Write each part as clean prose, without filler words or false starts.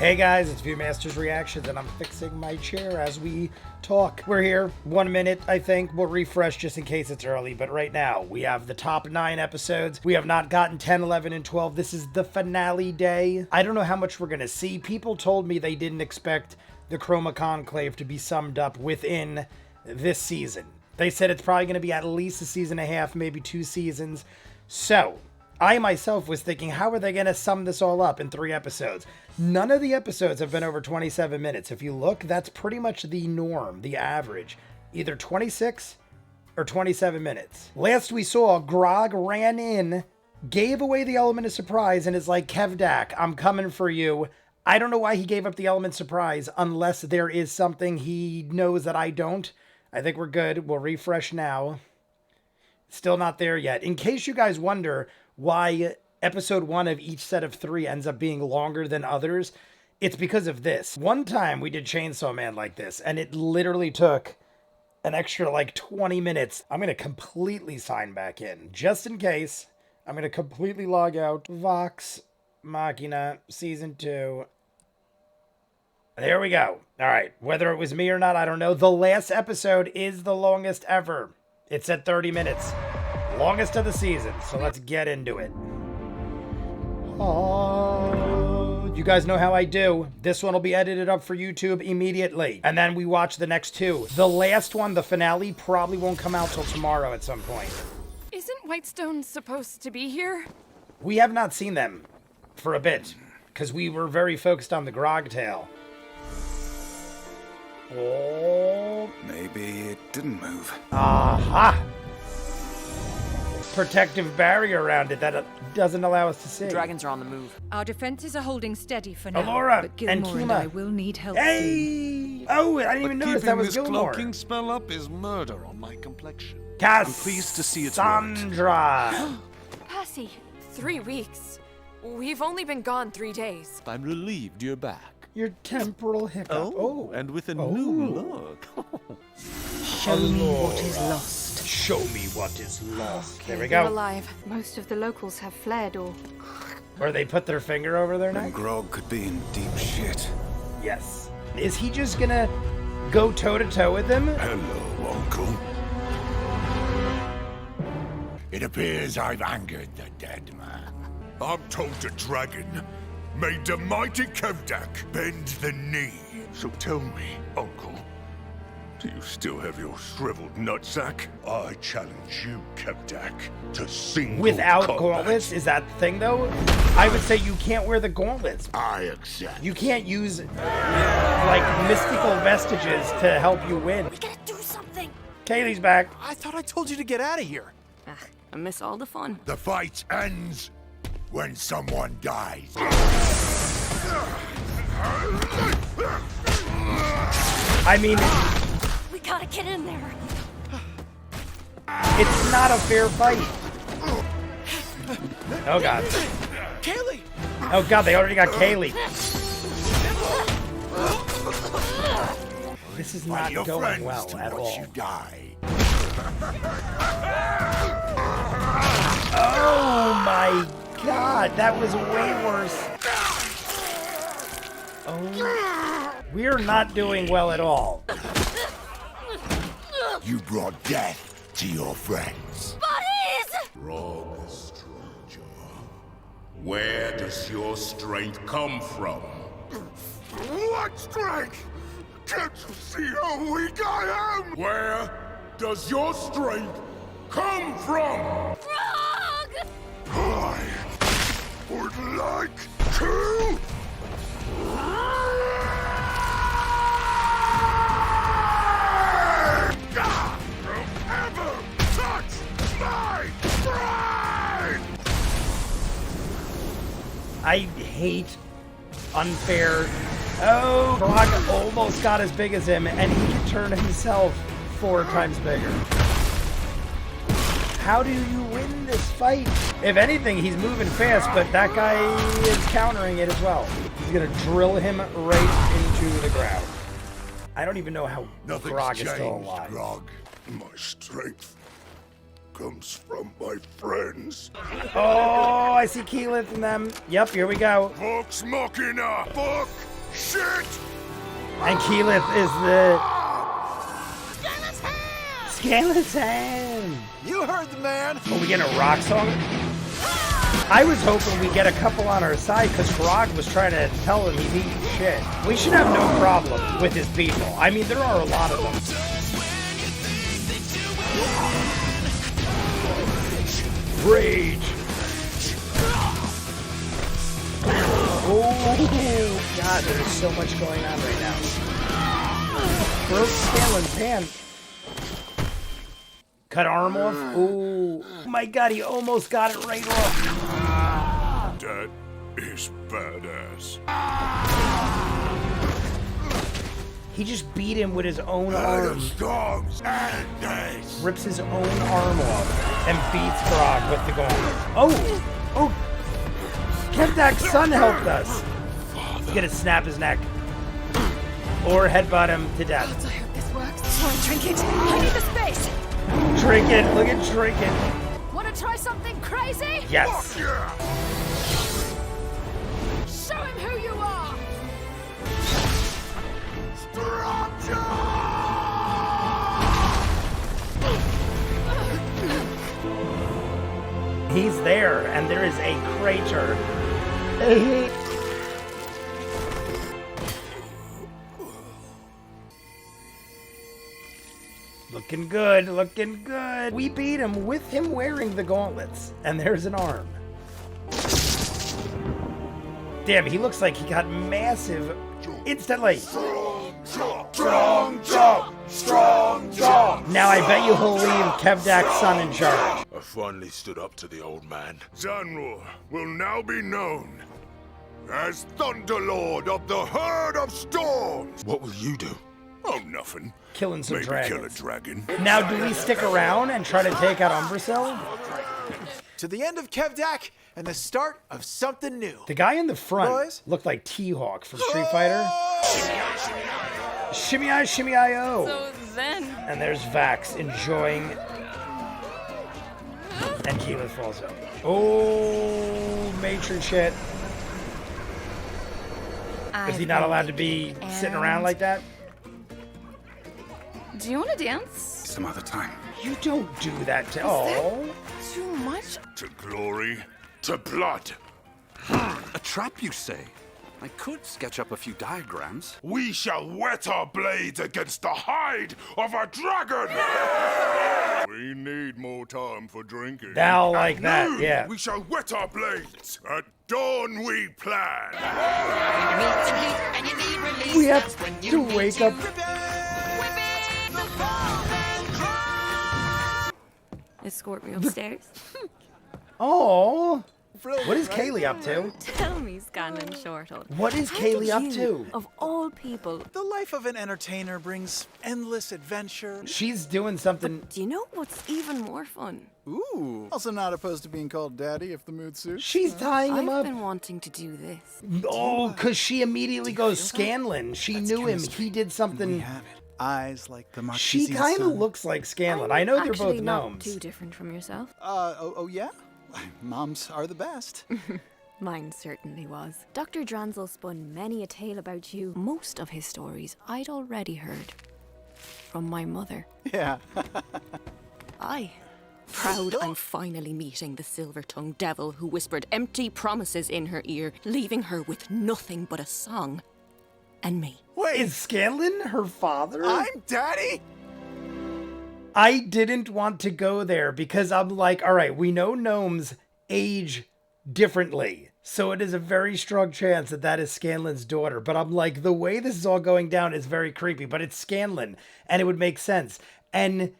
Hey guys, it's Viewmaster's Reactions, and I'm fixing my chair as we talk. We're here, 1 minute, I think. We'll refresh just in case it's early, but right now, we have the top 9 episodes. We have not gotten 10, 11, and 12. This is the finale day. I don't know how much we're gonna see. People told me they didn't expect the Chroma Conclave to be summed up within this season. They said it's probably gonna be at least a season and a half, maybe 2 seasons. So, I myself was thinking, how are they going to sum this all up in 3 episodes? None of the episodes have been over 27 minutes. If you look, that's pretty much the norm, the average. Either 26 or 27 minutes. Last we saw, Grog ran in, gave away the element of surprise, and is like, Kevdak, I'm coming for you. I don't know why he gave up the element of surprise, unless there is something he knows that I don't. I think we're good. We'll refresh now. Still not there yet. In case you guys wonder why episode 1 of each set of 3 ends up being longer than others, it's because of this. One time we did Chainsaw Man like this, and it literally took an extra like 20 minutes. I'm going to completely sign back in, just in case. I'm going to completely log out. Vox Machina, Season 2. There we go. All right, whether it was me or not, I don't know. The last episode is the longest ever. It's at 30 minutes. Longest of the season, so let's get into it. Oh, you guys know how I do. This one will be edited up for YouTube immediately, and then we watch the next 2. The last one, the finale, probably won't come out till tomorrow at some point. Isn't Whitestone supposed to be here? We have not seen them for a bit, because we were very focused on the Grog tale. Oh. Maybe it didn't move. Aha! Protective barrier around it that doesn't allow us to see. The dragons are on the move. Our defenses are holding steady for now. Alora but and Gilmore Kima. I will need help soon. Hey! Oh, I didn't even notice that was Keeping Gilmore. this cloaking spell up is murder on my complexion. I'm pleased to see it's worked. Sandra. Percy, 3 weeks. We've only been gone 3 days. I'm relieved you're back. Your temporal hiccup. Oh. And with a new look. Show me what is lost. Show me what is lost. There we They're go. alive. Most of the locals have fled or... Or they put their finger over their Then neck. Grog could be in deep shit. Yes. Is he just gonna go toe-to-toe with him? Hello, Uncle. It appears I've angered the dead man. I'm told the dragon made the mighty Kevdak bend the knee. So tell me, Uncle, do you still have your shriveled nutsack? I challenge you, Kevdak, to single Without combat. gauntlets? Is that the thing, though? I would say you can't wear the gauntlets. I accept. You can't use, like, mystical vestiges to help you win. We gotta do something. Kaylee's back. I thought I told you to get out of here. I miss all the fun. The fight ends when someone dies. I mean, We gotta get in there. it's not a fair fight. Oh, God. Kaylee! Oh, God, they already got Kaylee. This is not Your going friends well to at watch all. you die. Oh, my God. That was way worse. Oh, we're not doing well at all. You brought death to your friends. Buddies! Rogue stranger, where does your strength come from? What strength? Can't you see how weak I am? Where does your strength come from? Frog! I would like to... Don't ever touch my friend! I hate unfair. Oh, Grog almost got as big as him, and he can turn himself 4 times bigger. How do you win this fight? If anything, he's moving fast, but that guy is countering it as well. He's gonna drill him right into the ground. I don't even know how Nothing's Grog is changed, still alive. Grog. My strength comes from my friends. Oh, I see Keyleth in them. Yep, here we go. Vox Machina! Fuck Shit! And Keyleth is the... Scanlan's hand! You heard the man. Are we getting a rock song? I was hoping we get a couple on our side because Grog was trying to tell him he's eating shit. We should have no problem with his people. I mean, there are a lot of them. Rage! Oh, God, there's so much going on right now. Broke Scanlan's hand. Cut arm off? Oh my God, he almost got it right off. That is badass. He just beat him with his own arm. Storms and this. Rips his own arm off and beats Grog with the gauntlet. Oh! Kevdak's son helped us. He's gonna snap his neck. Or headbutt him to death. I hope this works. Sorry, Trinket. I need the space. Trinket, look at Trinket. Want to try something crazy? Yes. Show him who you are. He's there, and there is a crater. Looking good, looking good. We beat him with him wearing the gauntlets, and there's an arm. Damn, he looks like he got massive instantly. Strong jump! Strong jump! Now I bet you he'll leave Kevdak's son in charge. I finally stood up to the old man. Zanror will now be known as Thunderlord of the Herd of Storms. What will you do? Oh, nothing. Killing some Maybe kill a dragons. dragon. Now, do we stick around and try to take out Umbrasil? To the end of Kevdak and the start of something new. The guy in the front Boys? looked like T-Hawk from Street Fighter. Shimmy-I, shimmy-I-O. So then... And there's Vax enjoying... And Keyleth falls out. Oh, matron shit. Is he not allowed to be sitting around like that? Do you want to dance? Some other time. You don't do that to... Oh. Too much? To glory, to blood. A trap, you say? I could sketch up a few diagrams. We shall whet our blades against the hide of a dragon! We need more time for drinking. Now like that, Noon, yeah. We shall whet our blades. At dawn we plan. We have to wake up... Escort me upstairs. Oh. What is Kaylee up to? Tell me, Scanlan Shorthold. What is Kaylee up to? Of all people, The life of an entertainer brings endless adventure. She's doing something... do you know what's even more fun? Ooh. Also not opposed to being called daddy if the mood suits. She's tying him I've up. been wanting to do this. Oh, because she immediately goes Scanlan. She knew him. He did We something... have it. Eyes like the She Marquis's kind of son. looks like Scanlan. I know they're Actually both not gnomes. too different from yourself. Oh yeah? Moms are the best. Mine certainly was. Dr. Dranzel spun many a tale about you. Most of his stories I'd already heard from my mother. Yeah. Proud I'm finally meeting the silver-tongued devil who whispered empty promises in her ear, leaving her with nothing but a song. And me. Wait, Is Scanlan her father? I'm daddy? I didn't want to go there because I'm like, all right, we know gnomes age differently. So it is a very strong chance that that is Scanlan's daughter. But I'm like, the way this is all going down is very creepy. But it's Scanlan, and it would make sense. And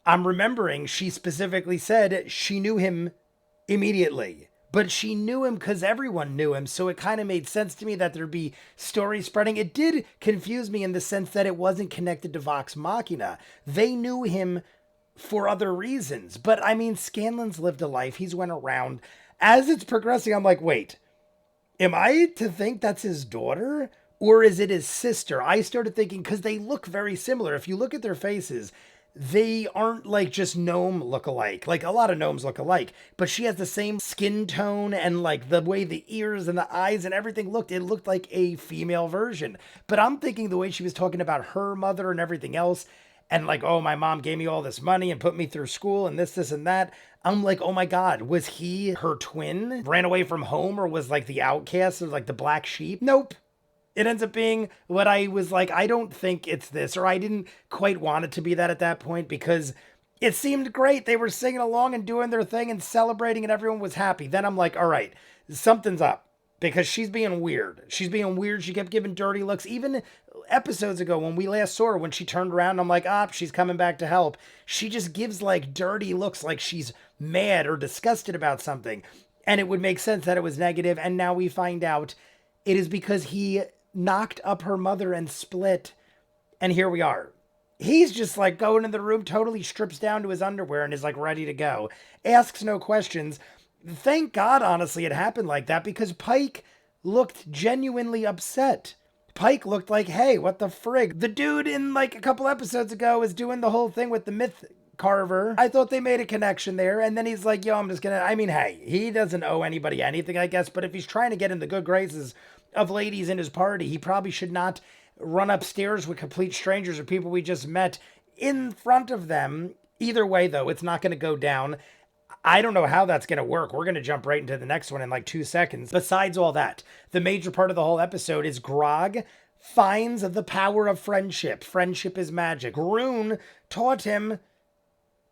I'm remembering she specifically said she knew him immediately. But she knew him because everyone knew him. So it kind of made sense to me that there'd be story spreading. It did confuse me in the sense that it wasn't connected to Vox Machina. They knew him for other reasons. But I mean, Scanlan's lived a life. He's went around. As it's progressing, I'm like, wait, am I to think that's his daughter? Or is it his sister? I started thinking, because they look very similar. If you look at their faces, they aren't like just gnome look-alike. Like a lot of gnomes look alike, but she has the same skin tone and like the way the ears and the eyes and everything looked. It looked like a female version. But I'm thinking the way she was talking about her mother and everything else, and like, oh, my mom gave me all this money and put me through school and this and that. I'm like, oh my God, was he her twin? Ran away from home or was like the outcast or like the black sheep? Nope. It ends up being what I was like, I don't think it's this, or I didn't quite want it to be that at that point because it seemed great. They were singing along and doing their thing and celebrating and everyone was happy. Then I'm like, all right, something's up because she's being weird. She's being weird. She kept giving dirty looks. Even episodes ago when we last saw her, when she turned around, I'm like, she's coming back to help. She just gives like dirty looks like she's mad or disgusted about something. And it would make sense that it was negative. And now we find out it is because he knocked up her mother and split, and here we are. He's just like going in the room, totally strips down to his underwear and is like ready to go. Asks no questions. Thank God, honestly, it happened like that because Pike looked genuinely upset. Pike looked like, hey, what the frig? The dude in like a couple episodes ago is doing the whole thing with the myth carver. I thought they made a connection there, and then he's like, yo, I'm just gonna, I mean, hey, he doesn't owe anybody anything, I guess, but if he's trying to get in the good graces of ladies in his party, he probably should not run upstairs with complete strangers or people we just met in front of them. Either way, though, it's not going to go down. I don't know how that's going to work. We're going to jump right into the next one in like 2 seconds. Besides all that, the major part of the whole episode is Grog finds the power of friendship. Friendship is magic. Rune taught him,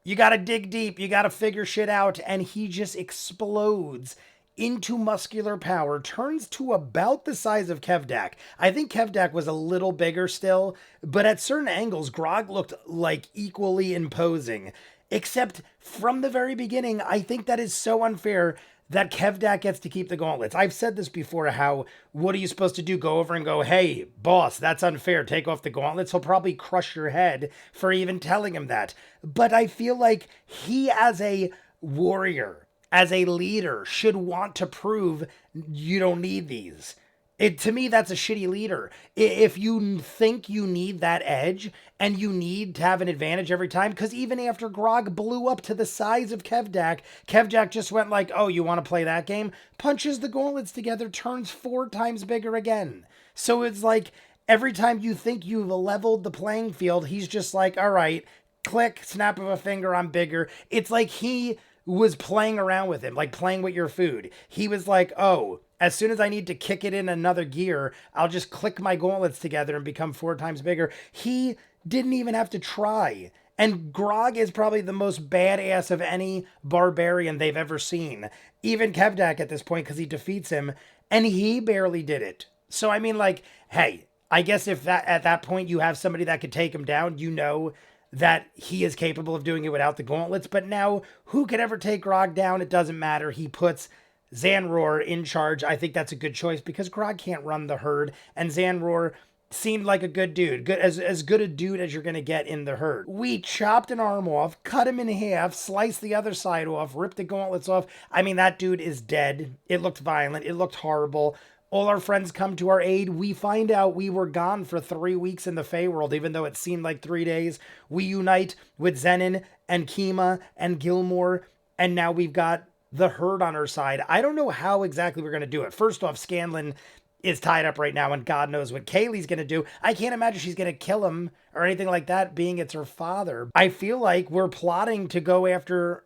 you got to dig deep, you got to figure shit out, and he just explodes into muscular power, turns to about the size of Kevdak. I think Kevdak was a little bigger still, but at certain angles, Grog looked like equally imposing. Except from the very beginning, I think that is so unfair that Kevdak gets to keep the gauntlets. I've said this before, how, what are you supposed to do? Go over and go, hey, boss, that's unfair. Take off the gauntlets. He'll probably crush your head for even telling him that. But I feel like he, as a warrior, as a leader, should want to prove you don't need these. To me, that's a shitty leader. If you think you need that edge and you need to have an advantage every time, because even after Grog blew up to the size of Kevdak, Kevdak just went like, oh, you want to play that game? Punches the gauntlets together, turns 4 times bigger again. So it's like every time you think you've leveled the playing field, he's just like, all right, click, snap of a finger, I'm bigger. It's like he was playing around with him, like playing with your food. He was like, oh, as soon as I need to kick it in another gear, I'll just click my gauntlets together and become 4 times bigger. He didn't even have to try. And Grog is probably the most badass of any barbarian they've ever seen. Even Kevdak at this point, because he defeats him, and he barely did it. So, I mean, like, hey, I guess if that at that point you have somebody that could take him down, you know that he is capable of doing it without the gauntlets. But now, who could ever take Grog down? It doesn't matter. He puts Zanror in charge. I think that's a good choice because Grog can't run the herd, and Zanror seemed like a good dude, as good a dude as you're going to get in the herd. We chopped an arm off, cut him in half, sliced the other side off, ripped the gauntlets off. I mean, that dude is dead. It looked violent. It looked horrible. All our friends come to our aid. We find out we were gone for 3 weeks in the Feyworld, even though it seemed like 3 days. We unite with Zenon and Kima and Gilmore, and now we've got the herd on our side. I don't know how exactly we're going to do it. First off, Scanlan is tied up right now, and God knows what Kaylee's going to do. I can't imagine she's going to kill him or anything like that, being it's her father. I feel like we're plotting to go after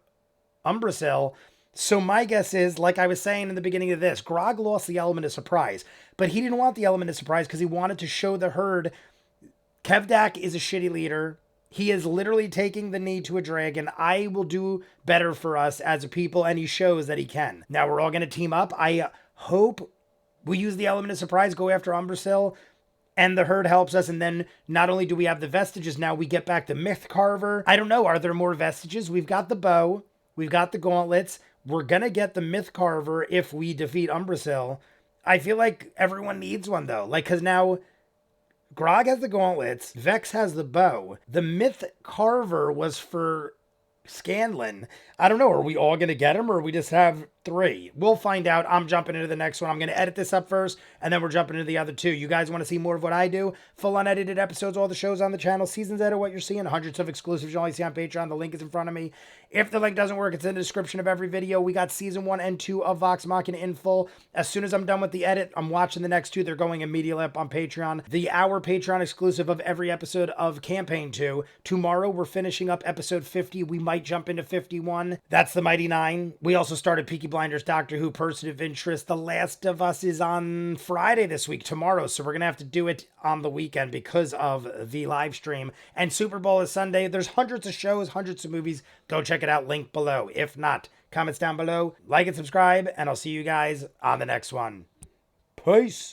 Umbrasyl. So my guess is, like I was saying in the beginning of this, Grog lost the element of surprise, but he didn't want the element of surprise because he wanted to show the herd Kevdak is a shitty leader. He is literally taking the knee to a dragon. I will do better for us as a people, and he shows that he can. Now we're all going to team up. I hope we use the element of surprise, go after Umbrasyl, and the herd helps us, and then not only do we have the vestiges, now we get back the Myth Carver. I don't know, are there more vestiges? We've got the bow, we've got the gauntlets, we're gonna get the Myth Carver if we defeat Umbrasyl. I feel like everyone needs one though, like, cause now Grog has the gauntlets, Vex has the bow, the Myth Carver was for Scanlan. I don't know, are we all gonna get him, or we just have 3. We'll find out. I'm jumping into the next one. I'm going to edit this up first, and then we're jumping into the other 2. You guys want to see more of what I do? Full unedited episodes, all the shows on the channel, seasons edit, what you're seeing, hundreds of exclusives you only see on Patreon. The link is in front of me. If the link doesn't work, it's in the description of every video. We got season 1 and 2 of Vox Machina in full. As soon as I'm done with the edit, I'm watching the next 2. They're going immediately up on Patreon. The hour Patreon exclusive of every episode of Campaign 2. Tomorrow, we're finishing up episode 50. We might jump into 51. That's the Mighty 9. We also started Peaky Blinders, Doctor Who, Person of Interest. The Last of Us is on Friday this week, tomorrow. So we're going to have to do it on the weekend because of the live stream. And Super Bowl is Sunday. There's hundreds of shows, hundreds of movies. Go check it out. Link below. If not, comments down below. Like and subscribe. And I'll see you guys on the next one. Peace.